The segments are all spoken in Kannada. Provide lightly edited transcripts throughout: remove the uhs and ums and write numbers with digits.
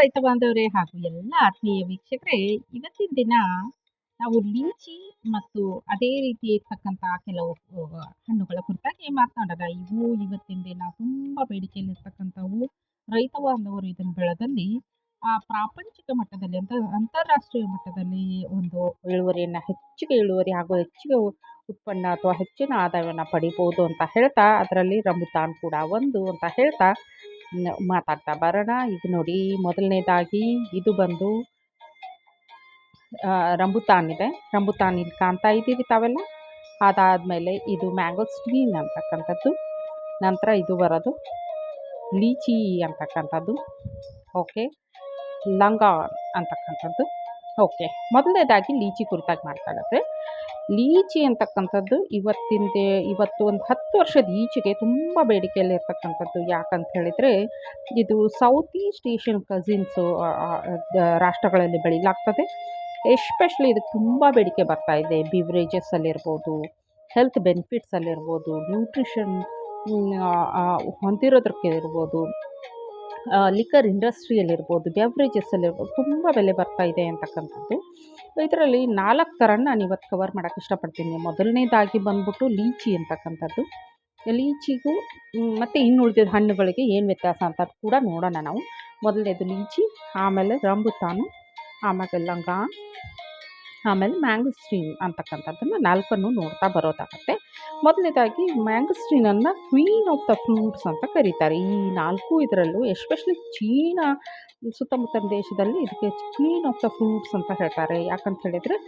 ರೈತ ಬಾಂಧವರೇ ಹಾಗೂ ಎಲ್ಲ ಆತ್ಮೀಯ ವೀಕ್ಷಕರೇ, ಇವತ್ತಿನ ದಿನ ನಾವು ಲೀಚಿ ಮತ್ತು ಅದೇ ರೀತಿ ಇರ್ತಕ್ಕಂಥ ಕೆಲವು ಹಣ್ಣುಗಳ ಕುರಿತಾಗಿ ಮಾತನಾಡೋಣ. ಇವು ಇವತ್ತಿನ ದಿನ ತುಂಬ ಬೇಡಿಕೆಯಲ್ಲಿರ್ತಕ್ಕಂಥವು. ರೈತ ಬಾಂಧವರು ಇದನ್ನು ಬೆಳೆದಲ್ಲಿ ಪ್ರಾಪಂಚಿಕ ಮಟ್ಟದಲ್ಲಿ ಅಂತಾರಾಷ್ಟ್ರೀಯ ಮಟ್ಟದಲ್ಲಿ ಒಂದು ಹೆಚ್ಚಿಗೆ ಇಳುವರಿ ಹಾಗೂ ಹೆಚ್ಚಿಗೆ ಉತ್ಪನ್ನ ಅಥವಾ ಹೆಚ್ಚಿನ ಆದಾಯವನ್ನು ಪಡಿಬೋದು ಅಂತ ಹೇಳ್ತಾ, ಅದರಲ್ಲಿ ರಂಬುತಾನ್ ಕೂಡ ಒಂದು ಅಂತ ಹೇಳ್ತಾ ಮಾತಾಡ್ತಾ ಬರೋಣ. ಇದು ನೋಡಿ, ಮೊದಲನೇದಾಗಿ ಇದು ಬಂದು ರಂಬುತಾನ್ ಇದೆ. ರಂಬುತಾನ್ ಇಲ್ಲಿ ಕಾಣ್ತಾ ಇದ್ದೀರಿ ತಾವೆಲ್ಲ. ಅದಾದಮೇಲೆ ಇದು ಮ್ಯಾಂಗೋಸ್ಟೀನ್ ಅಂತಕ್ಕಂಥದ್ದು. ನಂತರ ಇದು ಬರೋದು ಲೀಚಿ ಅಂತಕ್ಕಂಥದ್ದು. ಓಕೆ, ಲಂಗಾನ್ ಅಂತಕ್ಕಂಥದ್ದು. ಓಕೆ, ಮೊದಲನೇದಾಗಿ ಲೀಚಿ ಕುರಿತಾಗಿ ಮಾತಾಡಿದ್ರೆ, ಲೀಚಿ ಅಂತಕ್ಕಂಥದ್ದು ಇವತ್ತು ಒಂದು 10 ವರ್ಷದ ಈಚೆಗೆ ತುಂಬ ಬೇಡಿಕೆಯಲ್ಲಿ ಇರ್ತಕ್ಕಂಥದ್ದು. ಯಾಕಂತ ಹೇಳಿದರೆ, ಇದು ಸೌತ್ ಈಸ್ಟ್ ಏಷ್ಯನ್ ಕಸಿನ್ಸು ರಾಷ್ಟ್ರಗಳಲ್ಲಿ ಬೆಳೀಲಾಗ್ತದೆ. ಎಸ್ಪೆಷಲಿ ಇದಕ್ಕೆ ತುಂಬ ಬೇಡಿಕೆ ಬರ್ತಾ ಇದೆ. ಬಿವ್ರೇಜಸ್ಸಲ್ಲಿರ್ಬೋದು, ಹೆಲ್ತ್ ಬೆನಿಫಿಟ್ಸಲ್ಲಿರ್ಬೋದು, ನ್ಯೂಟ್ರಿಷನ್ ಹೊಂದಿರೋದಕ್ಕೆ ಇರ್ಬೋದು, ಲಿಕ್ಕರ್ ಇಂಡಸ್ಟ್ರಿಯಲ್ಲಿರ್ಬೋದು, ಬೆವ್ರೇಜಸ್ಸಲ್ಲಿರ್ಬೋದು ತುಂಬ ಬೆಲೆ ಬರ್ತಾ ಇದೆ ಅಂತಕ್ಕಂಥದ್ದು. ಇದರಲ್ಲಿ 4 ಥರ ನಾನು ಇವತ್ತು ಕವರ್ ಮಾಡೋಕ್ಕೆ ಇಷ್ಟಪಡ್ತೀನಿ. ಮೊದಲನೇದಾಗಿ ಬಂದ್ಬಿಟ್ಟು ಲೀಚಿ ಅಂತಕ್ಕಂಥದ್ದು. ಲೀಚಿಗೂ ಮತ್ತು ಇನ್ನುಳಿದ ಹಣ್ಣುಗಳಿಗೆ ಏನು ವ್ಯತ್ಯಾಸ ಅಂತ ಕೂಡ ನೋಡೋಣ ನಾವು. ಮೊದಲನೇದು ಲೀಚಿ, ಆಮೇಲೆ ರಂಬುತಾನು, ಆಮೇಲೆ ಲಂಗಾನ್, ಆಮೇಲೆ ಮ್ಯಾಂಗೋಸ್ಟೀನ್ ಅಂತಕ್ಕಂಥದ್ದನ್ನು 4 ನೋಡ್ತಾ ಬರೋದಾಗುತ್ತೆ. ಮೊದಲನೇದಾಗಿ ಮ್ಯಾಂಗೋಸ್ಟೀನನ್ನು ಕ್ವೀನ್ ಆಫ್ ದ ಫ್ರೂಟ್ಸ್ ಅಂತ ಕರೀತಾರೆ. ಈ 4 ಇದರಲ್ಲೂ ಎಸ್ಪೆಷಲಿ ಚೀನಾ ಸುತ್ತಮುತ್ತಲ ದೇಶದಲ್ಲಿ ಇದಕ್ಕೆ ಕ್ವೀನ್ ಆಫ್ ದ ಫ್ರೂಟ್ಸ್ ಅಂತ ಹೇಳ್ತಾರೆ. ಯಾಕಂತ ಹೇಳಿದರೆ,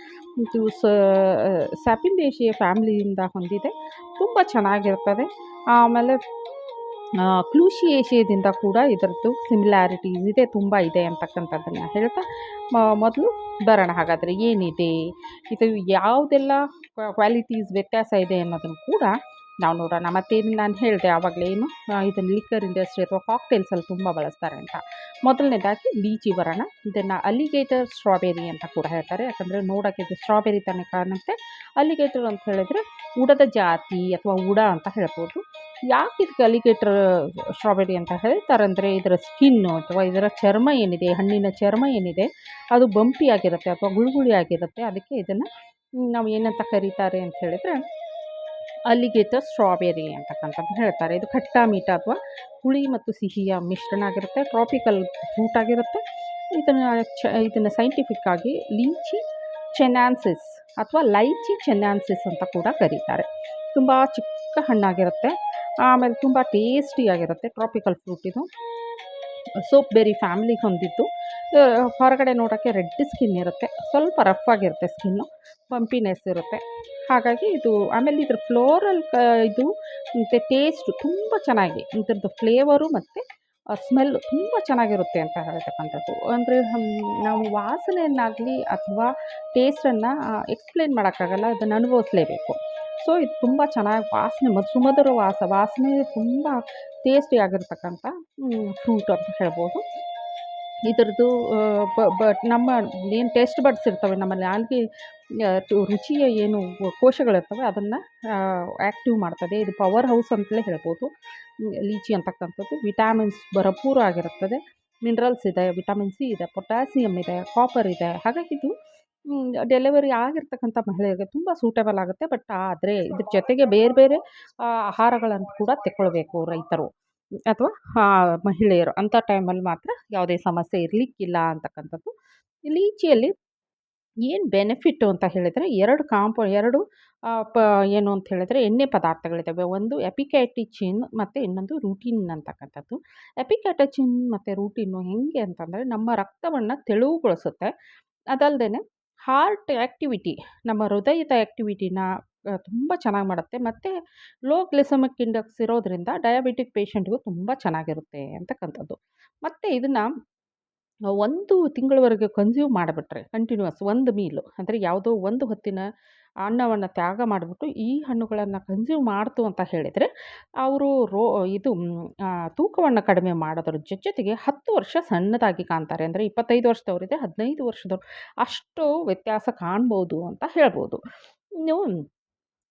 ಇದು ಸ್ಯಾಪಿಂಡೇಶಿಯ ಫ್ಯಾಮಿಲಿಯಿಂದ ಹೊಂದಿದೆ, ತುಂಬ ಚೆನ್ನಾಗಿರ್ತದೆ. ಆಮೇಲೆ ಕ್ಲೂಶಿಯೇಷಿಯದಿಂದ ಕೂಡ ಇದರದ್ದು ಸಿಮಿಲ್ಯಾರಿಟೀಸ್ ಇದೆ, ತುಂಬ ಇದೆ ಅಂತಕ್ಕಂಥದ್ದನ್ನು ಹೇಳ್ತಾ ಮೊದಲು ಬರೋಣ. ಹಾಗಾದರೆ ಏನಿದೆ, ಇದು ಯಾವುದೆಲ್ಲ ಕ್ವಾಲಿಟೀಸ್ ವ್ಯತ್ಯಾಸ ಇದೆ ಅನ್ನೋದನ್ನು ಕೂಡ ನಾವು ನೋಡೋಣ. ಮತ್ತೇನು ನಾನು ಹೇಳಿದೆ ಆವಾಗಲೇನು, ಇದನ್ನು ಲಿಕ್ಕರ್ ಇಂಡಸ್ಟ್ರಿ ಅಥವಾ ಕಾಕ್ಟೇಲ್ಸಲ್ಲಿ ತುಂಬ ಬಳಸ್ತಾರೆ ಅಂತ. ಮೊದಲನೇದಾಗಿ ಲೀಚಿ ಬರೋಣ. ಇದನ್ನು ಅಲಿಗೇಟರ್ ಸ್ಟ್ರಾಬೆರಿ ಅಂತ ಕೂಡ ಹೇಳ್ತಾರೆ. ಯಾಕಂದರೆ ನೋಡೋಕ್ಕೆ ಇದು ಸ್ಟ್ರಾಬೆರಿ ತಾನೇ ಕಾಣುತ್ತೆ. ಅಲಿಗೇಟರ್ ಅಂತ ಹೇಳಿದರೆ ಉಡದ ಜಾತಿ ಅಥವಾ ಉಡ ಅಂತ ಹೇಳ್ಬೋದು. ಯಾಕೆ ಇದಕ್ಕೆ ಅಲಿಗೇಟರ್ ಸ್ಟ್ರಾಬೆರಿ ಅಂತ ಹೇಳ್ತಾರೆ ಅಂದರೆ, ಇದರ ಸ್ಕಿನ್ನು ಅಥವಾ ಇದರ ಚರ್ಮ ಏನಿದೆ, ಹಣ್ಣಿನ ಚರ್ಮ ಏನಿದೆ, ಅದು ಬಂಪಿ ಆಗಿರುತ್ತೆ ಅಥವಾ ಗುಳುಗುಳಿ ಆಗಿರುತ್ತೆ. ಅದಕ್ಕೆ ಇದನ್ನು ನಾವು ಏನಂತ ಕರೀತಾರೆ ಅಂತ ಹೇಳಿದರೆ ಅಲಿಗೇಟರ್ ಸ್ಟ್ರಾಬೆರಿ ಅಂತಕ್ಕಂಥದ್ದು ಹೇಳ್ತಾರೆ. ಇದು ಖಟ್ಟ ಮೀಠ ಅಥವಾ ಹುಳಿ ಮತ್ತು ಸಿಹಿಯ ಮಿಶ್ರಣ ಆಗಿರುತ್ತೆ. ಟ್ರಾಪಿಕಲ್ ಫ್ರೂಟ್ ಆಗಿರುತ್ತೆ. ಇದನ್ನು ಸೈಂಟಿಫಿಕ್ ಆಗಿ ಲೀಚಿ ಚೆನಾನ್ಸಿಸ್ ಅಥವಾ ಲೈಚಿ ಚೆನಾನ್ಸಿಸ್ ಅಂತ ಕೂಡ ಕರೀತಾರೆ. ತುಂಬ ಚಿಕ್ಕ ಹಣ್ಣಾಗಿರುತ್ತೆ, ಆಮೇಲೆ ತುಂಬ ಟೇಸ್ಟಿಯಾಗಿರುತ್ತೆ. ಟ್ರಾಪಿಕಲ್ ಫ್ರೂಟ್ ಇದು. ಸೋಪ್ ಬೆರಿ ಫ್ಯಾಮಿಲಿಗೆ ಹೊಂದಿದ್ದು. ಹೊರಗಡೆ ನೋಡೋಕ್ಕೆ ರೆಡ್ ಸ್ಕಿನ್ ಇರುತ್ತೆ, ಸ್ವಲ್ಪ ರಫ್ ಆಗಿರುತ್ತೆ ಸ್ಕಿನ್ನು, ಪಂಪಿನೆಸ್ ಇರುತ್ತೆ. ಹಾಗಾಗಿ ಇದು, ಆಮೇಲೆ ಇದ್ರ ಫ್ಲೋರಲ್ ಇದು ಮತ್ತು ಟೇಸ್ಟು ತುಂಬ ಚೆನ್ನಾಗಿ, ಇದ್ರದ್ದು ಫ್ಲೇವರು ಮತ್ತು ಸ್ಮೆಲ್ಲು ತುಂಬ ಚೆನ್ನಾಗಿರುತ್ತೆ ಅಂತ ಹೇಳ್ತಕ್ಕಂಥದ್ದು. ಅಂದರೆ ನಾವು ವಾಸನೆಯನ್ನಾಗಲಿ ಅಥವಾ ಟೇಸ್ಟನ್ನು ಎಕ್ಸ್ಪ್ಲೇನ್ ಮಾಡೋಕ್ಕಾಗಲ್ಲ, ಅದನ್ನು ಅನುಭವಿಸ್ಲೇಬೇಕು. ಸೊ ಇದು ತುಂಬ ಚೆನ್ನಾಗಿ ವಾಸನೆ ಸುಮಧುರ ವಾಸನೆ ತುಂಬ ಟೇಸ್ಟಿಯಾಗಿರ್ತಕ್ಕಂಥ ಫ್ರೂಟ್ ಅಂತ ಹೇಳ್ಬೋದು. ಇದರದ್ದು ನಮ್ಮ ಏನು ಟೇಸ್ಟ್ ಬಡ್ಸ್ ಇರ್ತವೆ, ನಮ್ಮ ನಾಲಿಗೆ ರುಚಿಯ ಏನು ಕೋಶಗಳಿರ್ತವೆ ಅದನ್ನು ಆ್ಯಕ್ಟಿವ್ ಮಾಡ್ತದೆ. ಇದು ಪವರ್ ಹೌಸ್ ಅಂತಲೇ ಹೇಳ್ಬೋದು ಲೀಚಿ ಅಂತಕ್ಕಂಥದ್ದು. ವಿಟಾಮಿನ್ಸ್ ಭರಪೂರ ಆಗಿರುತ್ತದೆ. ಮಿನರಲ್ಸ್ ಇದೆ, ವಿಟಮಿನ್ ಸಿ ಇದೆ, ಪೊಟ್ಯಾಸಿಯಮ್ ಇದೆ, ಕಾಪರ್ ಇದೆ. ಹಾಗಾಗಿ ಇದು ಡೆಲಿವರಿ ಆಗಿರ್ತಕ್ಕಂಥ ಮಹಿಳೆಯರಿಗೆ ತುಂಬ ಸೂಟೇಬಲ್ ಆಗುತ್ತೆ. ಬಟ್ ಆದರೆ ಇದ್ರ ಜೊತೆಗೆ ಬೇರೆ ಬೇರೆ ಆಹಾರಗಳನ್ನು ಕೂಡ ತೆಕ್ಕೊಳ್ಬೇಕು ರೈತರು ಅಥವಾ ಮಹಿಳೆಯರು. ಅಂಥ ಟೈಮಲ್ಲಿ ಮಾತ್ರ ಯಾವುದೇ ಸಮಸ್ಯೆ ಇರಲಿಕ್ಕಿಲ್ಲ ಅಂತಕ್ಕಂಥದ್ದು. ಲೀಚಿಯಲ್ಲಿ ಏನು ಬೆನಿಫಿಟ್ಟು ಅಂತ ಹೇಳಿದರೆ, ಎರಡು ಏನು ಅಂತ ಹೇಳಿದರೆ ಎಣ್ಣೆ ಪದಾರ್ಥಗಳಿದ್ದಾವೆ. ಒಂದು ಎಪಿಕ್ಯಾಟಿಚಿನ್ ಮತ್ತು ಇನ್ನೊಂದು ರೂಟಿನ್ ಅಂತಕ್ಕಂಥದ್ದು. ಎಪಿಕ್ಯಾಟಿಚಿನ್ ಮತ್ತು ರೂಟಿನ್ನು ಹೆಂಗೆ ಅಂತಂದರೆ, ನಮ್ಮ ರಕ್ತವನ್ನು ತೆಳುವುಗೊಳಿಸುತ್ತೆ. ಅದಲ್ಲದೆ ಹಾರ್ಟ್ ಆ್ಯಕ್ಟಿವಿಟಿ, ನಮ್ಮ ಹೃದಯದ ಆ್ಯಕ್ಟಿವಿಟಿನ ತುಂಬ ಚೆನ್ನಾಗಿ ಮಾಡುತ್ತೆ. ಮತ್ತು ಲೋ ಗ್ಲಿಸಮಿಕ್ ಇಂಡೆಕ್ಸ್ ಇರೋದರಿಂದ ಡಯಾಬಿಟಿಕ್ ಪೇಷಂಟ್ಗೂ ತುಂಬ ಚೆನ್ನಾಗಿರುತ್ತೆ ಅಂತಕ್ಕಂಥದ್ದು. ಮತ್ತು ಇದನ್ನು 1 ತಿಂಗಳವರೆಗೆ ಕನ್ಸ್ಯೂಮ್ ಮಾಡಿಬಿಟ್ರೆ, ಕಂಟಿನ್ಯೂಸ್ ಒಂದು ಮೀಲು ಅಂದರೆ ಯಾವುದೋ ಒಂದು ಹೊತ್ತಿನ ಅನ್ನವನ್ನು ತ್ಯಾಗ ಮಾಡಿಬಿಟ್ಟು ಈ ಹಣ್ಣುಗಳನ್ನು ಕನ್ಸ್ಯೂಮ್ ಮಾಡ್ತು ಅಂತ ಹೇಳಿದರೆ, ಅವರು ತೂಕವನ್ನು ಕಡಿಮೆ ಮಾಡೋದ್ರ ಜೊತೆಗೆ 10 ವರ್ಷ ಸಣ್ಣದಾಗಿ ಕಾಣ್ತಾರೆ. ಅಂದರೆ 25 ವರ್ಷದವರಿದೆ, 15 ವರ್ಷದವ್ರು ಅಷ್ಟು ವ್ಯತ್ಯಾಸ ಕಾಣ್ಬೋದು ಅಂತ ಹೇಳ್ಬೋದು. ಇನ್ನು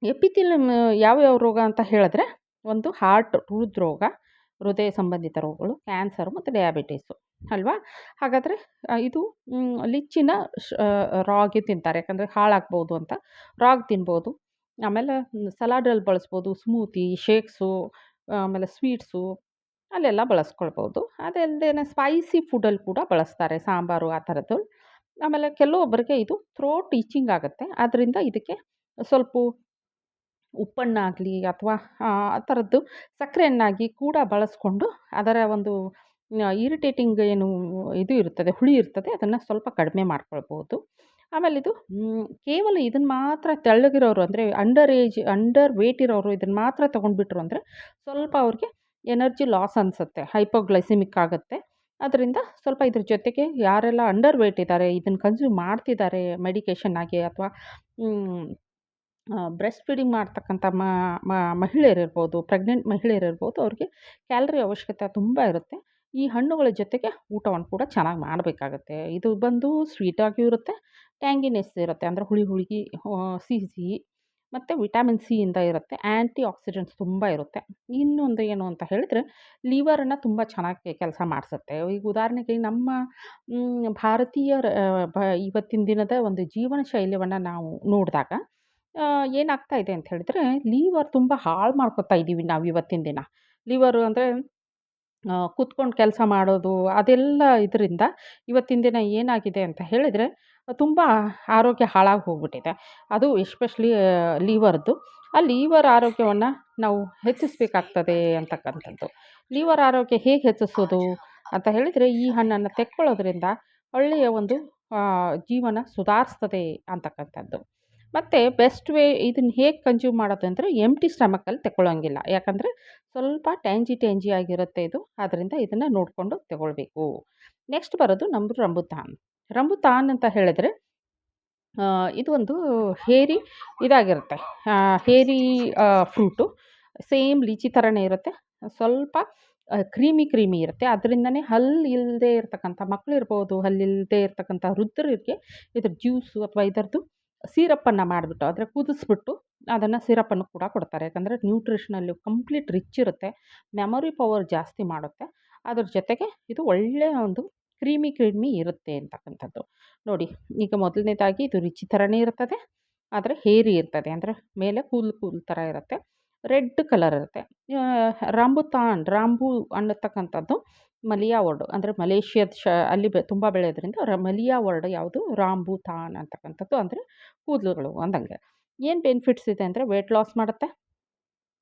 ಎಪಿಥೆಲಿಯಮ್ ಯಾವ್ಯಾವ ರೋಗ ಅಂತ ಹೇಳಿದ್ರೆ, ಒಂದು ಹಾರ್ಟ್ ಹೃದ್ರೋಗ, ಹೃದಯ ಸಂಬಂಧಿತ ರೋಗಗಳು, ಕ್ಯಾನ್ಸರು ಮತ್ತು ಡಯಾಬಿಟೀಸು ಅಲ್ವಾ? ಹಾಗಾದರೆ ಇದು ಲಿಚ್ಚಿನ ರಾಗಿ ತಿಂತಾರೆ ಯಾಕಂದರೆ ಹಾಳಾಗ್ಬೋದು ಅಂತ. ರಾಗಿ ತಿನ್ಬೋದು. ಆಮೇಲೆ ಸಲಾಡಲ್ಲಿ ಬಳಸ್ಬೋದು, ಸ್ಮೂತಿ, ಶೇಕ್ಸು, ಆಮೇಲೆ ಸ್ವೀಟ್ಸು ಅಲ್ಲೆಲ್ಲ ಬಳಸ್ಕೊಳ್ಬೋದು. ಅದಲ್ದೇನೆ ಸ್ಪೈಸಿ ಫುಡ್ಡಲ್ಲಿ ಕೂಡ ಬಳಸ್ತಾರೆ, ಸಾಂಬಾರು ಆ ಥರದ್ದು. ಆಮೇಲೆ ಕೆಲವೊಬ್ಬರಿಗೆ ಇದು ಥ್ರೋಟ್ ಈಚಿಂಗ್ ಆಗುತ್ತೆ. ಆದ್ದರಿಂದ ಇದಕ್ಕೆ ಸ್ವಲ್ಪ ಉಪ್ಪನ್ನಾಗಲಿ ಅಥವಾ ಆ ಥರದ್ದು ಸಕ್ಕರೆಯನ್ನಾಗಿ ಕೂಡ ಬಳಸ್ಕೊಂಡು ಅದರ ಒಂದು ಇರಿಟೇಟಿಂಗ್ ಏನು ಇದು ಇರ್ತದೆ, ಹುಳಿ ಇರ್ತದೆ, ಅದನ್ನು ಸ್ವಲ್ಪ ಕಡಿಮೆ ಮಾಡ್ಕೊಳ್ಬೋದು. ಆಮೇಲೆ ಇದು ಕೇವಲ ಇದನ್ನು ಮಾತ್ರ ತೆಳ್ಳಗಿರೋರು ಅಂದರೆ ಅಂಡರ್ ವೇಟ್ ಇರೋರು ಇದನ್ನು ಮಾತ್ರ ತೊಗೊಂಡ್ಬಿಟ್ರು ಅಂದರೆ ಸ್ವಲ್ಪ ಅವ್ರಿಗೆ ಎನರ್ಜಿ ಲಾಸ್ ಅನಿಸುತ್ತೆ, ಹೈಪೋಗ್ಲೈಸಿಮಿಕ್ ಆಗುತ್ತೆ. ಅದರಿಂದ ಸ್ವಲ್ಪ ಇದ್ರ ಜೊತೆಗೆ ಯಾರೆಲ್ಲ ಅಂಡರ್ ವೇಟ್ ಇದ್ದಾರೆ, ಇದನ್ನು ಕನ್ಸ್ಯೂಮ್ ಮಾಡ್ತಿದ್ದಾರೆ ಮೆಡಿಕೇಷನ್ ಆಗಿ ಅಥವಾ ಬ್ರೆಸ್ಟ್ ಫೀಡಿಂಗ್ ಮಾಡ್ತಕ್ಕಂಥ ಮಹಿಳೆಯರಿರ್ಬೋದು, ಪ್ರೆಗ್ನೆಂಟ್ ಮಹಿಳೆಯರಿರ್ಬೋದು, ಅವ್ರಿಗೆ ಕ್ಯಾಲರಿ ಅವಶ್ಯಕತೆ ತುಂಬ ಇರುತ್ತೆ. ಈ ಹಣ್ಣುಗಳ ಜೊತೆಗೆ ಊಟವನ್ನು ಕೂಡ ಚೆನ್ನಾಗಿ ಮಾಡಬೇಕಾಗತ್ತೆ. ಇದು ಬಂದು ಸ್ವೀಟಾಗಿಯೂ ಇರುತ್ತೆ, ಟ್ಯಾಂಗಿನೆಸ್ ಇರುತ್ತೆ, ಅಂದರೆ ಹುಳಿ ಹುಳಿ, ಸಿಹಿ ಸಿಹಿ ಮತ್ತು ವಿಟಾಮಿನ್ ಸಿ ಇಂದ ಇರುತ್ತೆ, ಆ್ಯಂಟಿ ಆಕ್ಸಿಡೆಂಟ್ಸ್ ತುಂಬ ಇರುತ್ತೆ. ಇನ್ನೊಂದು ಏನು ಅಂತ ಹೇಳಿದರೆ ಲಿವರನ್ನು ತುಂಬ ಚೆನ್ನಾಗಿ ಕೆಲಸ ಮಾಡಿಸುತ್ತೆ. ಈಗ ಉದಾಹರಣೆಗೆ ನಮ್ಮ ಭಾರತೀಯರ ಇವತ್ತಿನ ದಿನದ ಒಂದು ಜೀವನ ಶೈಲಿಯನ್ನು ನಾವು ನೋಡಿದಾಗ ಏನಾಗ್ತಾ ಇದೆ ಅಂತ ಹೇಳಿದ್ರೆ ಲಿವರ್ ತುಂಬ ಹಾಳು ಮಾಡ್ಕೊತಾ ಇದ್ದೀವಿ ನಾವು ಇವತ್ತಿನ ದಿನ. ಲಿವರು ಅಂದರೆ ಕೂತ್ಕೊಂಡು ಕೆಲಸ ಮಾಡೋದು ಅದೆಲ್ಲ ಇದರಿಂದ ಇವತ್ತಿನ ದಿನ ಏನಾಗಿದೆ ಅಂತ ಹೇಳಿದರೆ ತುಂಬ ಆರೋಗ್ಯ ಹಾಳಾಗಿ ಹೋಗ್ಬಿಟ್ಟಿದೆ. ಅದು ಎಸ್ಪೆಷಲಿ ಲಿವರ್ದು. ಆ ಲಿವರ್ ಆರೋಗ್ಯವನ್ನು ನಾವು ಹೆಚ್ಚಿಸಬೇಕಾಗ್ತದೆ ಅಂತಕ್ಕಂಥದ್ದು. ಲಿವರ್ ಆರೋಗ್ಯ ಹೇಗೆ ಹೆಚ್ಚಿಸೋದು ಅಂತ ಹೇಳಿದರೆ ಈ ಹಣ್ಣನ್ನು ತೆಕ್ಕೊಳ್ಳೋದ್ರಿಂದ ಒಳ್ಳೆಯ ಒಂದು ಜೀವನ ಸುಧಾರಿಸ್ತದೆ ಅಂತಕ್ಕಂಥದ್ದು. ಮತ್ತು ಬೆಸ್ಟ್ ವೇ ಇದನ್ನು ಹೇಗೆ ಕನ್ಸ್ಯೂಮ್ ಮಾಡೋದು ಅಂದರೆ ಎಂಪ್ಟಿ ಸ್ಟಮಕಲ್ಲಿ ತೆಕ್ಕೊಳ್ಳೋಂಗಿಲ್ಲ. ಯಾಕಂದರೆ ಸ್ವಲ್ಪ ಟ್ಯಾಂಜಿ ಆಗಿರುತ್ತೆ ಇದು. ಆದ್ದರಿಂದ ಇದನ್ನು ನೋಡಿಕೊಂಡು ತಗೊಳ್ಬೇಕು. ನೆಕ್ಸ್ಟ್ ಬರೋದು ನಮ್ಮದು ರಂಬುತಾನ್. ರಂಬುತಾನ್ ಅಂತ ಹೇಳಿದ್ರೆ ಇದು ಒಂದು ಹೇರಿ ಇದಾಗಿರುತ್ತೆ, ಹೇರಿ ಫ್ರೂಟು. ಸೇಮ್ ಲೀಚಿ ಥರನೇ ಇರುತ್ತೆ, ಸ್ವಲ್ಪ ಕ್ರೀಮಿ ಇರುತ್ತೆ. ಅದರಿಂದನೇ ಹಲ್ಲು ಇಲ್ಲದೆ ಇರತಕ್ಕಂಥ ಮಕ್ಕಳಿರ್ಬೋದು, ಹಲ್ಲಿಲ್ಲದೆ ಇರತಕ್ಕಂಥ ವೃದ್ಧರಿಗೆ ಇದ್ರ ಜ್ಯೂಸು ಅಥವಾ ಇದರದ್ದು ಸಿರಪ್ಪನ್ನು ಮಾಡಿಬಿಟ್ಟು ಅಂದರೆ ಕುದಿಸ್ಬಿಟ್ಟು ಅದನ್ನು ಸಿರಪ್ಪನ್ನು ಕೂಡ ಕೊಡ್ತಾರೆ. ಯಾಕಂದರೆ ನ್ಯೂಟ್ರಿಷನಲ್ಲಿ ಕಂಪ್ಲೀಟ್ ರಿಚ್ ಇರುತ್ತೆ, ಮೆಮೊರಿ ಪವರ್ ಜಾಸ್ತಿ ಮಾಡುತ್ತೆ. ಅದ್ರ ಜೊತೆಗೆ ಇದು ಒಳ್ಳೆಯ ಒಂದು ಕ್ರೀಮಿ ಇರುತ್ತೆ ಅಂತಕ್ಕಂಥದ್ದು. ನೋಡಿ, ಈಗ ಮೊದಲನೇದಾಗಿ ಇದು ರಿಚ್ ಥರನೇ ಇರ್ತದೆ, ಆದರೆ ಹೇರಿ ಇರ್ತದೆ, ಅಂದರೆ ಮೇಲೆ ಕೂಲ್ ಥರ ಇರುತ್ತೆ, ರೆಡ್ ಕಲರ್ ಇರುತ್ತೆ. ರಾಂಬು ಅನ್ನತಕ್ಕಂಥದ್ದು ಮಲಿಯಾ ವರ್ಡ್, ಅಂದರೆ ಮಲೇಷ್ಯಾದ ಅಲ್ಲಿ ತುಂಬ ಬೆಳೆಯೋದ್ರಿಂದ ಮಲಿಯಾ ವರ್ಡ್ ಯಾವುದು ರಾಂಬುತಾನ್ ಅಂತಕ್ಕಂಥದ್ದು, ಅಂದರೆ ಕೂದಲುಗಳು ಅಂದಂಗೆ. ಏನು ಬೆನಿಫಿಟ್ಸ್ ಇದೆ ಅಂದರೆ ವೆಯ್ಟ್ ಲಾಸ್ ಮಾಡುತ್ತೆ.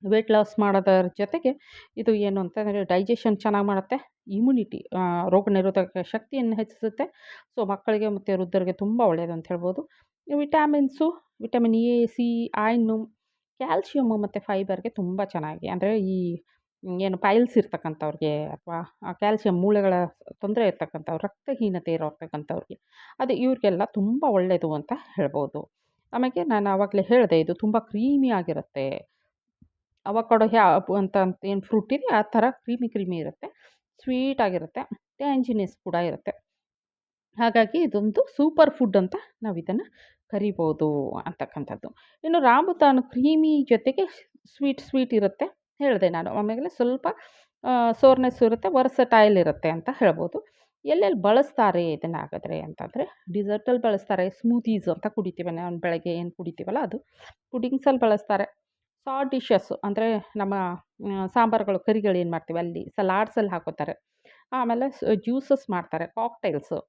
ವೆಯ್ಟ್ ಲಾಸ್ ಮಾಡೋದರ ಜೊತೆಗೆ ಇದು ಏನು ಅಂತಂದರೆ ಡೈಜೆಷನ್ ಚೆನ್ನಾಗಿ ಮಾಡುತ್ತೆ, ಇಮ್ಯುನಿಟಿ ರೋಗ ನಿರೋಧಕ ಶಕ್ತಿಯನ್ನು ಹೆಚ್ಚಿಸುತ್ತೆ. ಸೊ ಮಕ್ಕಳಿಗೆ ಮತ್ತು ವೃದ್ಧರಿಗೆ ತುಂಬ ಒಳ್ಳೆಯದು ಅಂತ ಹೇಳ್ಬೋದು. Vitamins, vitamin A, C, iron, calcium ಮತ್ತು ಫೈಬರ್ಗೆ ತುಂಬ ಚೆನ್ನಾಗಿ, ಅಂದರೆ ಈ ಏನು ಪೈಲ್ಸ್ ಇರ್ತಕ್ಕಂಥವ್ರಿಗೆ ಅಥವಾ ಕ್ಯಾಲ್ಶಿಯಂ ಮೂಳೆಗಳ ತೊಂದರೆ ಇರ್ತಕ್ಕಂಥವ್ರು, ರಕ್ತಹೀನತೆ ಇರ್ತಕ್ಕಂಥವ್ರಿಗೆ, ಅದು ಇವ್ರಿಗೆಲ್ಲ ತುಂಬ ಒಳ್ಳೆಯದು ಅಂತ ಹೇಳ್ಬೋದು. ಆಮೇಲೆ ನಾನು ಆವಾಗಲೇ ಹೇಳಿದೆ ಇದು ತುಂಬ ಕ್ರೀಮಿ ಆಗಿರುತ್ತೆ. ಅವಕಾಡೋ ಅಂತ ಏನು ಫ್ರೂಟ್ ಇದೆ ಆ ಥರ ಕ್ರೀಮಿ ಇರುತ್ತೆ, ಸ್ವೀಟ್ ಆಗಿರುತ್ತೆ, ಟ್ಯಾಂಜಿನೆಸ್ ಕೂಡ ಇರುತ್ತೆ. ಹಾಗಾಗಿ ಇದೊಂದು ಸೂಪರ್ ಫುಡ್ ಅಂತ ನಾವು ಇದನ್ನು ಕರಿಬೋದು ಅಂತಕ್ಕಂಥದ್ದು. ಇನ್ನು ರಾಂಬುತಾನ್ ಕ್ರೀಮಿ ಜೊತೆಗೆ ಸ್ವೀಟ್ ಇರುತ್ತೆ ಹೇಳಿದೆ ನಾನು. ಆಮೇಲೆ ಸ್ವಲ್ಪ ಸೋರ್ನೆಸ್ ಇರುತ್ತೆ, ವರ್ಸಟೈಲ್ ಇರುತ್ತೆ ಅಂತ ಹೇಳ್ಬೋದು. ಎಲ್ಲೆಲ್ಲಿ ಬಳಸ್ತಾರೆ ಇದನ್ನು ಹಾಗಾದರೆ ಅಂತಂದರೆ ಡಿಸರ್ಟಲ್ಲಿ ಬಳಸ್ತಾರೆ, ಸ್ಮೂದೀಸ್ ಅಂತ ಕುಡಿತೀವಿ ನಾವು ಬೆಳಗ್ಗೆ ಏನು ಕುಡಿತೀವಲ್ಲ ಅದು, ಪುಡಿಂಗ್ಸಲ್ಲಿ ಬಳಸ್ತಾರೆ, ಸಾಲ್ಟ್ ಡಿಶಸ್ಸು ಅಂದರೆ ನಮ್ಮ ಸಾಂಬಾರುಗಳು ಕರಿಗಳು ಏನು ಮಾಡ್ತೀವಿ ಅಲ್ಲಿ ಸಲಾಡ್ಸಲ್ಲಿ ಹಾಕೋತಾರೆ. ಆಮೇಲೆ ಜ್ಯೂಸಸ್ ಮಾಡ್ತಾರೆ, ಕಾಕ್ಟೈಲ್ಸು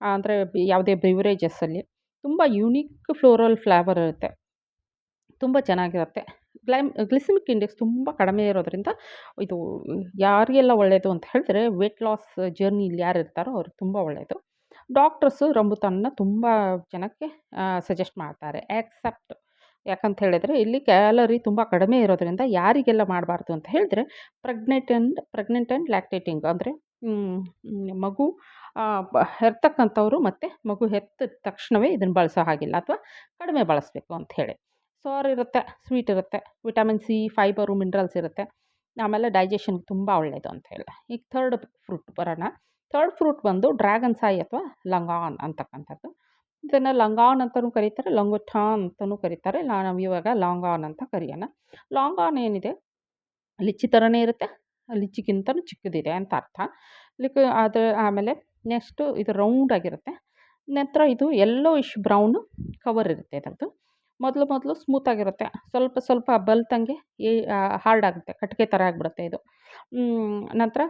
ಅಂದರೆ ಯಾವುದೇ ಬ್ರಿವರೇಜಸ್ಸಲ್ಲಿ ತುಂಬ ಯುನೀಕ್ ಫ್ಲೋರಲ್ ಫ್ಲೇವರ್ ಇರುತ್ತೆ, ತುಂಬ ಚೆನ್ನಾಗಿರುತ್ತೆ. ಗ್ಲಿಸಿಮಿಕ್ ಇಂಡೆಕ್ಸ್ ತುಂಬ ಕಡಿಮೆ ಇರೋದ್ರಿಂದ ಇದು ಯಾರಿಗೆಲ್ಲ ಒಳ್ಳೆಯದು ಅಂತ ಹೇಳಿದ್ರೆ ವೆಯ್ಟ್ ಲಾಸ್ ಜರ್ನಿಲಿ ಯಾರು ಇರ್ತಾರೋ ಅವ್ರಿಗೆ ತುಂಬ ಒಳ್ಳೆಯದು. ಡಾಕ್ಟರ್ಸು ರಂಬುತಾನ್ನ ತುಂಬ ಜನಕ್ಕೆ ಸಜೆಸ್ಟ್ ಮಾಡ್ತಾರೆ, ಎಕ್ಸೆಪ್ಟ್ ಯಾಕಂತ ಹೇಳಿದರೆ ಇಲ್ಲಿ ಕ್ಯಾಲರಿ ತುಂಬ ಕಡಿಮೆ ಇರೋದ್ರಿಂದ ಯಾರಿಗೆಲ್ಲ ಮಾಡಬಾರ್ದು ಅಂತ ಹೇಳಿದ್ರೆ ಪ್ರೆಗ್ನೆಂಟ್ ಆ್ಯಂಡ್ ಲ್ಯಾಕ್ಟೇಟಿಂಗ್, ಅಂದರೆ ಮಗು ಹೆರ್ತಕ್ಕಂಥವ್ರು ಮತ್ತು ಮಗು ಹೆತ್ತ ತಕ್ಷಣವೇ ಇದನ್ನು ಬಳಸೋ ಹಾಗಿಲ್ಲ ಅಥವಾ ಕಡಿಮೆ ಬಳಸಬೇಕು ಅಂಥೇಳಿ. ಇರುತ್ತೆ, ಸ್ವೀಟ್ ಇರುತ್ತೆ, ವಿಟಮಿನ್ ಸಿ, ಫೈಬರು, ಮಿನರಲ್ಸ್ ಇರುತ್ತೆ. ಆಮೇಲೆ ಡೈಜೆಷನ್ಗೆ ತುಂಬ ಒಳ್ಳೆಯದು ಅಂತ ಹೇಳಿ. ಈಗ ಥರ್ಡ್ ಫ್ರೂಟ್ ಬರೋಣ. ಥರ್ಡ್ ಫ್ರೂಟ್ ಬಂದು ಡ್ರ್ಯಾಗನ್ ಸಾಯಿ ಅಥವಾ ಲಂಗಾನ್ ಅಂತಕ್ಕಂಥದ್ದು. ಇದನ್ನು ಲಂಗಾನ್ ಅಂತಲೂ ಕರೀತಾರೆ, ಲಂಗುಟಾನ್ ಅಂತಲೂ ಕರೀತಾರೆ. ನಾವು ಇವಾಗ ಲಾಂಗಾನ್ ಅಂತ ಕರೆಯೋಣ. ಲಾಂಗಾನ್ ಏನಿದೆ ಲಿಚ್ಚಿ ಥರನೇ ಇರುತ್ತೆ, ಲಿಚಿಗಿಂತನೂ ಚಿಕ್ಕದಿದೆ ಅಂತ ಅರ್ಥ. ಅದು ಆಮೇಲೆ ನೆಕ್ಸ್ಟು ಇದು ರೌಂಡಾಗಿರುತ್ತೆ. ನಂತರ ಇದು ಯೆಲ್ಲೋಯಿಶ್ ಬ್ರೌನು ಕವರ್ ಇರುತ್ತೆ ಇದರದ್ದು. ಮೊದಲು ಸ್ಮೂತಾಗಿರುತ್ತೆ. ಸ್ವಲ್ಪ ಸ್ವಲ್ಪ ಬಲ್ತಂಗೆ ಹಾರ್ಡ್ ಆಗುತ್ತೆ. ಕಟ್ಟಿಗೆ ಥರ ಆಗಿಬಿಡುತ್ತೆ ಇದು. ನಂತರ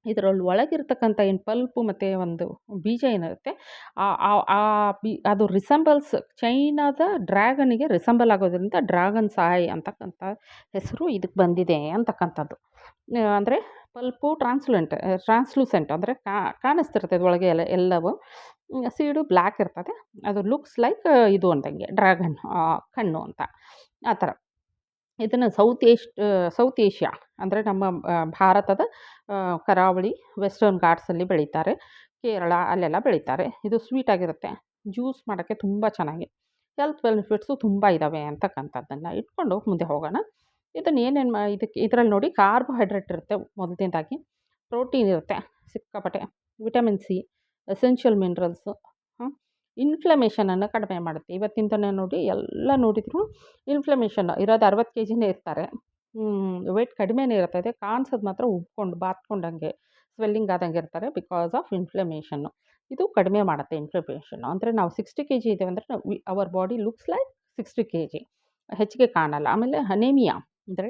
ಇದರಲ್ಲಿ ಒಳಗಿರ್ತಕ್ಕಂಥ ಏನು ಪಲ್ಪು ಮತ್ತು ಒಂದು ಬೀಜ ಏನಿರುತ್ತೆ ಆ ಆ ಆ ಅದು ರಿಸೆಂಬಲ್ಸ್ ಚೈನಾದ ಡ್ರ್ಯಾಗನ್ನಿಗೆ ರಿಸೆಂಬಲ್ ಆಗೋದ್ರಿಂದ ಡ್ರ್ಯಾಗನ್ ಸಾಯ್ ಅಂತಕ್ಕಂಥ ಹೆಸರು ಇದಕ್ಕೆ ಬಂದಿದೆ ಅಂತಕ್ಕಂಥದ್ದು. ಅಂದರೆ ಪಲ್ಪು ಟ್ರಾನ್ಸ್ಲೂಸೆಂಟ್ ಅಂದರೆ ಕಾಣಿಸ್ತಿರ್ತದೆ ಒಳಗೆ ಎಲ್ಲವೂ. ಸೀಡು ಬ್ಲ್ಯಾಕ್ ಇರ್ತದೆ. ಅದು ಲುಕ್ಸ್ ಲೈಕ್ ಇದು ಅಂದಂಗೆ ಡ್ರ್ಯಾಗನ್ ಕಣ್ಣು ಅಂತ ಆ ಥರ. ಇದನ್ನು ಸೌತ್ ಏಷ್ಯಾ ಅಂದರೆ ನಮ್ಮ ಭಾರತದ ಕರಾವಳಿ ವೆಸ್ಟರ್ನ್ ಘಾಟ್ಸಲ್ಲಿ ಬೆಳೀತಾರೆ. ಕೇರಳ ಅಲ್ಲೆಲ್ಲ ಬೆಳೀತಾರೆ. ಇದು ಸ್ವೀಟಾಗಿರುತ್ತೆ. ಜ್ಯೂಸ್ ಮಾಡೋಕ್ಕೆ ತುಂಬ ಚೆನ್ನಾಗಿ ಹೆಲ್ತ್ ಬೆನಿಫಿಟ್ಸು ತುಂಬ ಇದ್ದಾವೆ ಅಂತಕ್ಕಂಥದ್ದನ್ನು ಇಟ್ಕೊಂಡು ಮುಂದೆ ಹೋಗೋಣ. ಇದನ್ನು ಏನೇನು ಇದರಲ್ಲಿ ನೋಡಿ ಕಾರ್ಬೋಹೈಡ್ರೇಟ್ ಇರುತ್ತೆ ಮೊದಲನೇದಾಗಿ, ಪ್ರೋಟೀನ್ ಇರುತ್ತೆ ಸಿಕ್ಕಾಪಟ್ಟೆ, ವಿಟಮಿನ್ ಸಿ, ಎಸೆನ್ಷಿಯಲ್ ಮಿನರಲ್ಸು, ಇನ್ಫ್ಲಮೇಷನನ್ನು ಕಡಿಮೆ ಮಾಡುತ್ತೆ. ಇವತ್ತಿನ ದಿನ ನೋಡಿ ಎಲ್ಲ ನೋಡಿದ್ರು ಇನ್ಫ್ಲಮೇಷನ್ ಇರೋದು 60 ಕೆಜಿನೇ ಇರ್ತಾರೆ. ವೆಯ್ಟ್ ಕಡಿಮೆನೇ ಇರ್ತದೆ. ಕಾಣಿಸೋದು ಮಾತ್ರ ಉಬ್ಕೊಂಡು ಬಾತ್ಕೊಂಡಂಗೆ ಸ್ವೆಲ್ಲಿಂಗ್ ಆದಂಗೆ ಇರ್ತಾರೆ ಬಿಕಾಸ್ ಆಫ್ ಇನ್ಫ್ಲಮೇಷನ್ನು. ಇದು ಕಡಿಮೆ ಮಾಡುತ್ತೆ ಇನ್ಫ್ಲಮೇಷನ್ನು. ಅಂದರೆ ನಾವು 60 ಕೆಜಿ ಇದ್ದೇವೆ ಅಂದರೆ our body looks like 60 KG, ಹೆಚ್ಚಿಗೆ ಕಾಣಲ್ಲ. ಆಮೇಲೆ ಅನೇಮಿಯಾ ಅಂದರೆ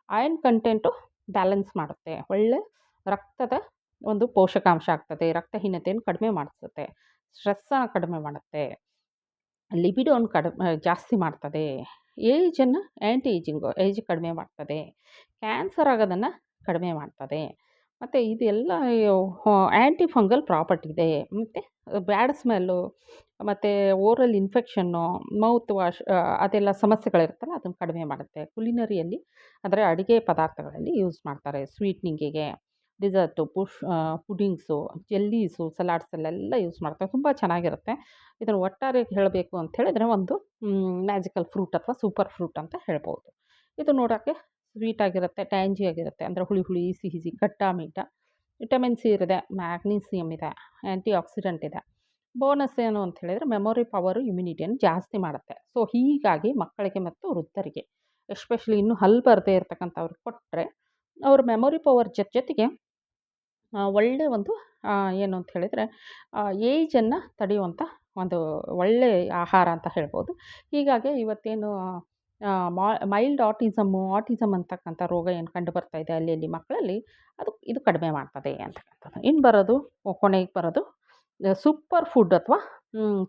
ಐರನ್ ಕಂಟೆಂಟು ಬ್ಯಾಲೆನ್ಸ್ ಮಾಡುತ್ತೆ. ಒಳ್ಳೆ ರಕ್ತದ ಒಂದು ಪೋಷಕಾಂಶ ಆಗ್ತದೆ. ರಕ್ತಹೀನತೆಯನ್ನು ಕಡಿಮೆ ಮಾಡಿಸುತ್ತೆ. ಸ್ಟ್ರೆಸ್ಸನ್ನು ಕಡಿಮೆ ಮಾಡುತ್ತೆ. ಲಿಬಿಡೋನ ಜಾಸ್ತಿ ಮಾಡ್ತದೆ. ಆ್ಯಂಟಿ ಏಜ್ ಕಡಿಮೆ ಮಾಡ್ತದೆ. ಕ್ಯಾನ್ಸರ್ ಆಗೋದನ್ನು ಕಡಿಮೆ ಮಾಡ್ತದೆ. ಮತ್ತು ಇದೆಲ್ಲ ಆ್ಯಂಟಿ ಫಂಗಲ್ ಪ್ರಾಪರ್ಟಿ ಇದೆ. ಮತ್ತು ಬ್ಯಾಡ್ ಸ್ಮೆಲ್ಲು ಮತ್ತು ಓರಲ್ ಇನ್ಫೆಕ್ಷನ್ನು, ಮೌತ್ ವಾಶ್ ಅದೆಲ್ಲ ಸಮಸ್ಯೆಗಳಿರುತ್ತಲ್ಲ ಅದನ್ನು ಕಡಿಮೆ ಮಾಡುತ್ತೆ. ಕುಲಿನರಿಯಲ್ಲಿ ಅಂದರೆ ಅಡುಗೆ ಪದಾರ್ಥಗಳಲ್ಲಿ ಯೂಸ್ ಮಾಡ್ತಾರೆ. ಸ್ವೀಟ್ನಿಂಗಿಗೆ, ಡಿಸರ್ಟು, ಪುಡಿಂಗ್ಸು, ಜೆಲ್ಲೀಸು, ಸಲಾಡ್ಸಲ್ಲೆಲ್ಲ ಯೂಸ್ ಮಾಡ್ತಾರೆ. ತುಂಬ ಚೆನ್ನಾಗಿರುತ್ತೆ. ಇದನ್ನು ಒಟ್ಟಾರೆ ಹೇಳಬೇಕು ಅಂತ ಹೇಳಿದರೆ ಒಂದು ಮ್ಯಾಜಿಕಲ್ ಫ್ರೂಟ್ ಅಥವಾ ಸೂಪರ್ ಫ್ರೂಟ್ ಅಂತ ಹೇಳ್ಬೋದು. ಇದು ನೋಡೋಕ್ಕೆ ಸ್ವೀಟಾಗಿರುತ್ತೆ, ಟ್ಯಾಂಜಿ ಆಗಿರುತ್ತೆ. ಅಂದರೆ ಹುಳಿ ಸಿಹಿ ಖಟ್ಟ ಮೀಠ. ವಿಟಮಿನ್ ಸಿ ಇದೆ, ಮ್ಯಾಗ್ನೀಸಿಯಮ್ ಇದೆ, ಆ್ಯಂಟಿ ಆಕ್ಸಿಡೆಂಟ್ ಇದೆ. ಬೋನಸ್ ಏನು ಅಂತ ಹೇಳಿದರೆ ಮೆಮೊರಿ ಪವರು, ಇಮ್ಯುನಿಟಿಯನ್ನು ಜಾಸ್ತಿ ಮಾಡುತ್ತೆ. ಸೊ ಹೀಗಾಗಿ ಮಕ್ಕಳಿಗೆ ಮತ್ತು ವೃದ್ಧರಿಗೆ ಎಸ್ಪೆಷಲಿ ಇನ್ನೂ ಹಲ್ಲು ಬರದೇ ಇರತಕ್ಕಂಥವ್ರಿಗೆ ಕೊಟ್ಟರೆ ಅವ್ರ ಮೆಮೊರಿ ಪವರ್ ಜೊತೆಗೆ ಒಳ್ಳೆಯ ಒಂದು ಏನು ಅಂತ ಹೇಳಿದರೆ ಏಜನ್ನು ತಡೆಯುವಂಥ ಒಂದು ಒಳ್ಳೆಯ ಆಹಾರ ಅಂತ ಹೇಳ್ಬೋದು. ಹೀಗಾಗಿ ಇವತ್ತೇನು ಮೈಲ್ಡ್ ಆಟಿಸಮ್ ಅಂತಕ್ಕಂಥ ರೋಗ ಏನು ಕಂಡು ಬರ್ತಾ ಇದೆ ಅಲ್ಲಿ ಮಕ್ಕಳಲ್ಲಿ, ಇದು ಕಡಿಮೆ ಮಾಡ್ತದೆ ಅಂತಕ್ಕಂಥದ್ದು. ಇನ್ನು ಕೊನೆಗೆ ಬರೋದು ಸೂಪರ್ ಫುಡ್ ಅಥವಾ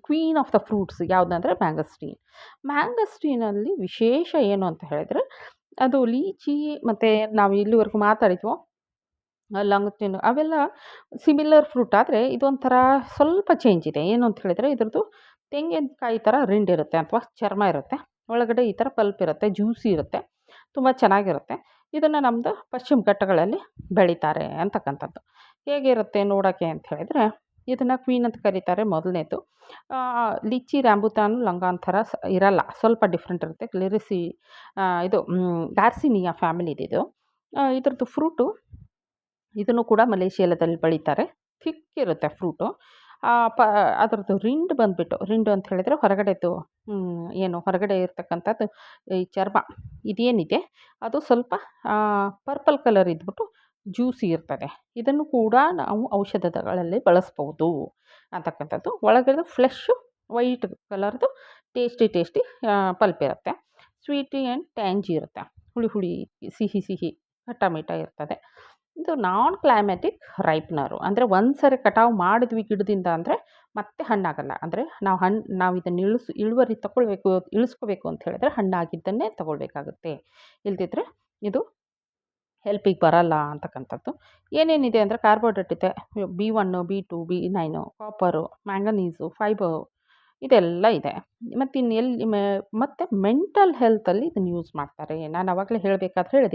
ಕ್ವೀನ್ ಆಫ್ ದ ಫ್ರೂಟ್ಸ್ ಯಾವುದಂದರೆ ಮ್ಯಾಂಗಸ್ಟೀನಲ್ಲಿ ವಿಶೇಷ ಏನು ಅಂತ ಹೇಳಿದರೆ ಅದು ಲೀಚಿ ಮತ್ತು ನಾವು ಇಲ್ಲಿವರೆಗೂ ಮಾತಾಡಿದ್ವೋ ಲಂಗಸ್ಟೀನು ಅವೆಲ್ಲ ಸಿಮಿಲರ್ ಫ್ರೂಟ್. ಆದರೆ ಇದೊಂಥರ ಸ್ವಲ್ಪ ಚೇಂಜ್ ಇದೆ. ಏನು ಅಂತ ಹೇಳಿದರೆ ಇದ್ರದ್ದು ತೆಂಗಿನಕಾಯಿ ಥರ ರಿಂಡಿರುತ್ತೆ ಅಥವಾ ಚರ್ಮ ಇರುತ್ತೆ. ಒಳಗಡೆ ಈ ಥರ ಪಲ್ಪ್ ಇರುತ್ತೆ, ಜ್ಯೂಸಿ ಇರುತ್ತೆ, ತುಂಬ ಚೆನ್ನಾಗಿರುತ್ತೆ. ಇದನ್ನು ನಮ್ಮದು ಪಶ್ಚಿಮ ಘಟ್ಟಗಳಲ್ಲಿ ಬೆಳೀತಾರೆ ಅಂತಕ್ಕಂಥದ್ದು. ಹೇಗಿರುತ್ತೆ ನೋಡೋಕ್ಕೆ ಅಂತ ಹೇಳಿದರೆ ಇದನ್ನು ಕ್ವೀನ್ ಅಂತ ಕರೀತಾರೆ ಮೊದಲನೇದು. ಲಿಚ್ಚಿ, ರ್ಯಾಂಬುತಾನು, ಲಂಗಾನ್ ಥರ ಇರಲ್ಲ, ಸ್ವಲ್ಪ ಡಿಫ್ರೆಂಟ್ ಇರುತ್ತೆ. ಇದು ಗಾರ್ಸಿನಿಯಾ ಫ್ಯಾಮಿಲಿದಿದು. ಇದ್ರದ್ದು ಫ್ರೂಟು ಇದನ್ನು ಕೂಡ ಮಲೇಷಿಯಾದಲ್ಲಿ ಬೆಳೀತಾರೆ. ಥಿಕ್ ಇರುತ್ತೆ ಫ್ರೂಟು. ಅದರದ್ದು ರಿಂಡು ಅಂತ ಹೇಳಿದರೆ ಹೊರಗಡೆ ಇರ್ತಕ್ಕಂಥದ್ದು ಈ ಚರ್ಮ ಇದೇನಿದೆ ಅದು ಸ್ವಲ್ಪ ಪರ್ಪಲ್ ಕಲರ್ ಇದ್ಬಿಟ್ಟು ಜ್ಯೂಸಿ ಇರ್ತದೆ. ಇದನ್ನು ಕೂಡ ನಾವು ಔಷಧಗಳಲ್ಲಿ ಬಳಸ್ಬೋದು ಅಂತಕ್ಕಂಥದ್ದು. ಒಳಗಡೆ ಫ್ಲೆಶು ವೈಟ್ ಕಲರ್ದು ಟೇಸ್ಟಿ ಪಲ್ಪ್ ಇರುತ್ತೆ. ಸ್ವೀಟಿ ಆ್ಯಂಡ್ ಟ್ಯಾಂಜಿ ಇರುತ್ತೆ. ಹುಳಿ ಸಿಹಿ ಖಟ್ಟ ಮೀಠ ಇರ್ತದೆ. ಇದು ನಾನ್ ಕ್ಲೈಮ್ಯಾಟಿಕ್ ರೈಪ್ನರು. ಅಂದರೆ ಒಂದು ಸರಿ ಕಟಾವು ಮಾಡಿದ್ವಿ ಗಿಡದಿಂದ ಅಂದರೆ ಮತ್ತೆ ಹಣ್ಣಾಗಲ್ಲ. ಅಂದರೆ ನಾವು ಇದನ್ನು ಇಳುವರಿ ಇಳಿಸ್ಕೋಬೇಕು ಅಂತ ಹೇಳಿದ್ರೆ ಹಣ್ಣಾಗಿದ್ದನ್ನೇ ತಗೊಳ್ಬೇಕಾಗುತ್ತೆ. ಇಲ್ದಿದ್ರೆ ಇದು ಹೆಲ್ಪಿಗೆ ಬರಲ್ಲ ಅಂತಕ್ಕಂಥದ್ದು. ಏನೇನಿದೆ ಅಂದರೆ ಕಾರ್ಬೋಹೈಡ್ರೇಟ್ ಇದೆ, B1, B2, B9, copper, manganese, fibre ಇದೆಲ್ಲ ಇದೆ. ಮತ್ತು ಮೆಂಟಲ್ ಹೆಲ್ತಲ್ಲಿ ಇದನ್ನು ಯೂಸ್ ಮಾಡ್ತಾರೆ. ನಾನು ಆವಾಗಲೇ ಹೇಳಿದೆ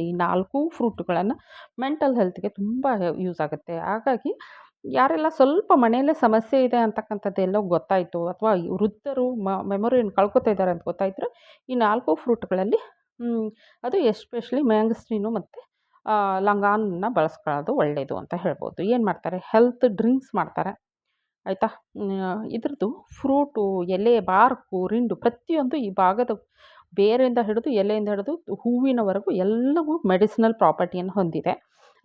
ಈ 4 ಫ್ರೂಟ್ಗಳನ್ನು ಮೆಂಟಲ್ ಹೆಲ್ತ್ಗೆ ತುಂಬ ಯೂಸ್ ಆಗುತ್ತೆ. ಹಾಗಾಗಿ ಯಾರೆಲ್ಲ ಸ್ವಲ್ಪ ಮನೆಯಲ್ಲೇ ಸಮಸ್ಯೆ ಇದೆ ಅಂತಕ್ಕಂಥದ್ದೆಲ್ಲ ಗೊತ್ತಾಯಿತು ಅಥವಾ ವೃದ್ಧರು ಮೆಮೊರಿಯನ್ನು ಕಳ್ಕೊತಾ ಇದ್ದಾರೆ ಅಂತ ಗೊತ್ತಾಯಿದ್ರೆ ಈ 4 ಫ್ರೂಟ್ಗಳಲ್ಲಿ ಅದು ಎಸ್ಪೆಷಲಿ ಮ್ಯಾಂಗಸ್ಟೀನು ಮತ್ತು ಲಂಗಾನ್ನ ಬಳಸ್ಕೊಳ್ಳೋದು ಒಳ್ಳೆಯದು ಅಂತ ಹೇಳ್ಬೋದು. ಏನು ಮಾಡ್ತಾರೆ, ಹೆಲ್ತ್ ಡ್ರಿಂಕ್ಸ್ ಮಾಡ್ತಾರೆ ಆಯಿತಾ. ಇದ್ರದ್ದು ಫ್ರೂಟು, ಎಲೆ, ಬಾರ್ಕು, ರಿಂಡು ಪ್ರತಿಯೊಂದು ಈ ಭಾಗದ ಬೇರೆಯಿಂದ ಹಿಡಿದು ಎಲೆಯಿಂದ ಹಿಡಿದು ಹೂವಿನವರೆಗೂ ಎಲ್ಲವೂ ಮೆಡಿಸಿನಲ್ ಪ್ರಾಪರ್ಟಿಯನ್ನು ಹೊಂದಿದೆ.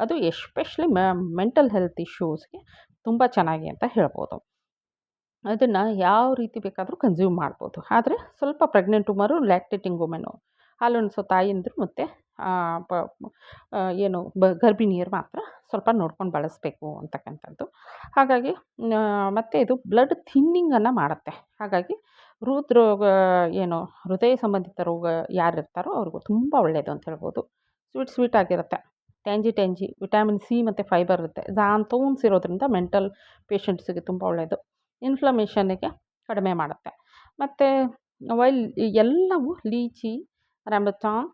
ಅದು ಎಸ್ಪೆಷಲಿ ಮೆಂಟಲ್ ಹೆಲ್ತ್ ಇಶ್ಯೂಸ್ಗೆ ತುಂಬ ಚೆನ್ನಾಗಿ ಅಂತ ಹೇಳ್ಬೋದು. ಅದನ್ನು ಯಾವ ರೀತಿ ಬೇಕಾದರೂ ಕನ್ಸ್ಯೂಮ್ ಮಾಡ್ಬೋದು. ಆದರೆ ಸ್ವಲ್ಪ ಪ್ರೆಗ್ನೆಂಟ್ ವುಮರು, ಲ್ಯಾಕ್ಟೇಟಿಂಗ್ ವುಮೆನು, ಹಾಲುಣಿಸೋ ತಾಯಂದಿರು ಮತ್ತು ಪ ಏನು ಗರ್ಭಿಣಿಯರು ಮಾತ್ರ ಸ್ವಲ್ಪ ನೋಡ್ಕೊಂಡು ಬಳಸಬೇಕು ಅಂತಕ್ಕಂಥದ್ದು. ಹಾಗಾಗಿ ಮತ್ತು ಇದು ಬ್ಲಡ್ ಥಿನ್ನಿಂಗನ್ನು ಮಾಡುತ್ತೆ. ಹಾಗಾಗಿ ಹೃದ್ರೋಗ ಏನು ಹೃದಯ ಸಂಬಂಧಿತ ರೋಗ ಯಾರಿರ್ತಾರೋ ಅವ್ರಿಗೂ ತುಂಬ ಒಳ್ಳೆಯದು ಅಂತ ಹೇಳ್ಬೋದು. ಸ್ವೀಟ್ ಆಗಿರುತ್ತೆ. ಟ್ಯಾಂಜಿ ವಿಟಮಿನ್ ಸಿ ಮತ್ತು ಫೈಬರ್ ಇರುತ್ತೆ. ಝಾಂಥೋನ್ಸ್ ಇರೋದ್ರಿಂದ ಮೆಂಟಲ್ ಪೇಷಂಟ್ಸಿಗೆ ತುಂಬ ಒಳ್ಳೆಯದು. ಇನ್ಫ್ಲಮೇಷನ್ನಿಗೆ ಕಡಿಮೆ ಮಾಡುತ್ತೆ. ಮತ್ತು ವೈಲ್ ಎಲ್ಲವೂ ಲೀಚಿ, ರಂಬುಟಾನ್,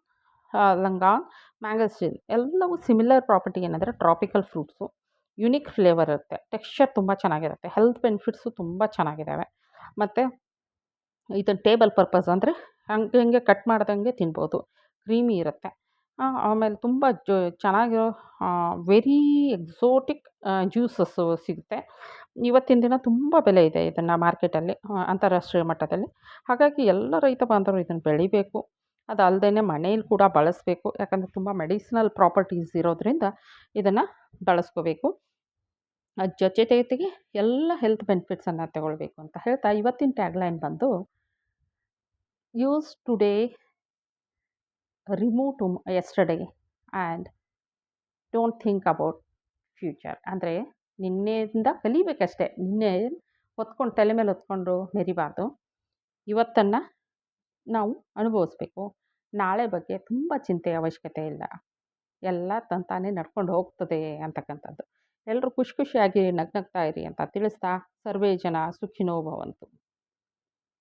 ಲಂಗಾನ್, ಮ್ಯಾಂಗೋಸ್ಟಿನ್ ಎಲ್ಲವೂ ಸಿಮಿಲರ್ ಪ್ರಾಪರ್ಟಿ ಏನಂದರೆ ಟ್ರಾಪಿಕಲ್ ಫ್ರೂಟ್ಸು. ಯುನಿಕ್ ಫ್ಲೇವರ್ ಇರುತ್ತೆ. ಟೆಕ್ಸ್ಚರ್ ತುಂಬ ಚೆನ್ನಾಗಿರುತ್ತೆ. ಹೆಲ್ತ್ ಬೆನಿಫಿಟ್ಸು ತುಂಬ ಚೆನ್ನಾಗಿದ್ದಾವೆ. ಮತ್ತು ಇದನ್ನು ಟೇಬಲ್ ಪರ್ಪಸ್ ಅಂದರೆ ಹಂಗೆ ಕಟ್ ಮಾಡ್ದಂಗೆ ತಿನ್ಬೋದು. ಕ್ರೀಮಿ ಇರುತ್ತೆ. ಆಮೇಲೆ ತುಂಬ ಚೆನ್ನಾಗಿರೋ ವೆರಿ ಎಕ್ಸೋಟಿಕ್ ಜ್ಯೂಸಸ್ಸು ಸಿಗುತ್ತೆ. ಇವತ್ತಿನ ದಿನ ತುಂಬ ಬೆಲೆ ಇದೆ ಇದನ್ನು ಮಾರ್ಕೆಟಲ್ಲಿ, ಅಂತಾರಾಷ್ಟ್ರೀಯ ಮಟ್ಟದಲ್ಲಿ. ಹಾಗಾಗಿ ಎಲ್ಲ ರೈತ ಬಾಂಧವರು ಇದನ್ನು ಬೆಳಿಬೇಕು. ಅದು ಅಲ್ಲದೇ ಮನೇಲಿ ಕೂಡ ಬಳಸಬೇಕು. ಯಾಕಂದರೆ ತುಂಬ ಮೆಡಿಸಿನಲ್ ಪ್ರಾಪರ್ಟೀಸ್ ಇರೋದರಿಂದ ಇದನ್ನು ಬಳಸ್ಕೋಬೇಕು. ಅದ್ರ ಜೊತೆಗೆ ಎಲ್ಲ ಹೆಲ್ತ್ ಬೆನಿಫಿಟ್ಸನ್ನು ತಗೊಳ್ಬೇಕು ಅಂತ ಹೇಳ್ತಾ ಇವತ್ತಿನ ಟ್ಯಾಗ್ಲೈನ್ ಬಂದು use today, remove to yesterday and don't think about future. ಅಂದರೆ ನಿನ್ನೆಯಿಂದ ಕಲಿಬೇಕಷ್ಟೆ. ನಿನ್ನೆ ಹೊತ್ಕೊಂಡು ತಲೆ ಮೇಲೆ ಹೊತ್ಕೊಂಡು ಮೆರಿಬಾರ್ದು. ಇವತ್ತನ್ನು ನಾವು ಅನುಭವಿಸ್ಬೇಕು. ನಾಳೆ ಬಗ್ಗೆ ತುಂಬ ಚಿಂತೆಯ ಅವಶ್ಯಕತೆ ಇಲ್ಲ. ಎಲ್ಲ ತಂತಾನೇ ನಡ್ಕೊಂಡು ಹೋಗ್ತದೆ ಅಂತಕ್ಕಂಥದ್ದು. ಎಲ್ಲರೂ ಖುಷಿಯಾಗಿ ನಗ್ನಗ್ತಾ ಇರಿ ಅಂತ ತಿಳಿಸ್ತಾ ಸರ್ವೇ ಜನ ಸುಖಿನೋ ಭವಂತು.